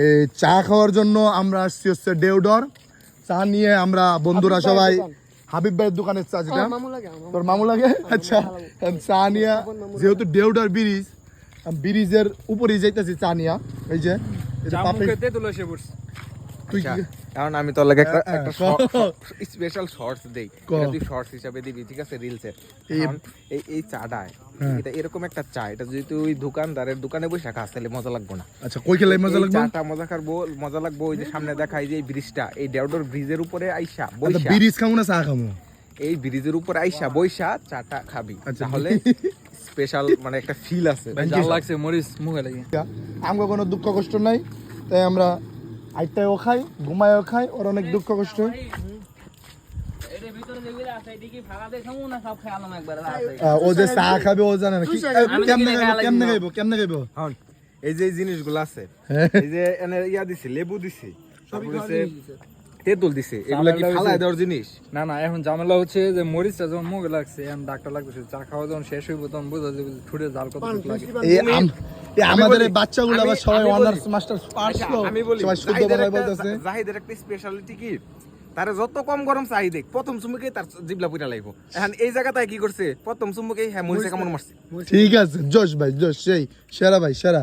এই চা খাওয়ার জন্য আমরা আসছি হচ্ছে দেওডর। চা নিয়ে আমরা বন্ধুরা সবাই হাবিব ভাইয়ের দোকানের চা, যেটা তোর মামু লাগে। আচ্ছা, চা নিয়ে যেহেতু দেওডর ব্রিজের উপরেই যাইতেছি চা নিয়া। এই যে তুই কারণ আমি তোর লাগে একটা স্পেশাল শর্টস দেই, এটা তুই শর্টস হিসাবে দিবি, ঠিক আছে, রিলসের। এই চাটা এটা এরকম একটা চা, এটা যদি তুই দোকানদারের দোকানে বসে খাস তাহলে মজা লাগবে না। আচ্ছা, কই খেলে মজা লাগবে? চাটা মজা লাগবে ওই যে সামনে দেখাই যে এই ব্রিজটা, এই দেওডর ব্রিজের উপরে আইসা বইসা, ব্রিজ খামু না চা খামু? এই ব্রিজের উপরে আইসা বইসা চাটা খাবি, তাহলে স্পেশাল মানে একটা ফিল আছে। ভালো লাগছে, মরিচ মুখে লাগে। আমগো কোনো দুঃখ কষ্ট নাই, তাই আমরা আইটাও খাই, ঘুমায়ও খাই, ওর অনেক দুঃখ কষ্ট। ও যে চা খাবে ও জানে না কেমনে খাইবো। এই যে জিনিসগুলো আছে, এই যে এনে ইয়া দিছে, লেবু দিছে, তেঁতুল দিছে, এগুলা কি ফালায় দেওয়ার জিনিস না? না, এখন ঝামেলা হচ্ছে যে মরিচটা যখন মুখে লাগছে, এখন ডাক্তার লাগতেছে, চা খাওয়া যখন শেষ হইব তখন বোঝা যাবে ঠুটে জাল কত লাগে। আমাদের এই বাচ্চাগুলো আবার সবাই অনার্স মাস্টার্স পাস করলো, আমি বলি সবাই শুদ্ধ বাংলায় বলতেছে। জাহিদের একটা স্পেশালিটি কি, তারে যত কম গরম চাই দেখ, প্রথম চুমুকেই তার জিবলা পুইরা লাগবো। এখন এই জায়গাতে কি করছে, প্রথম চুমুকেই হ্যাঁ মরিচে কামড় মারছে। ঠিক আছে, জোশ ভাই জোশ, সেই সেরা ভাই সেরা।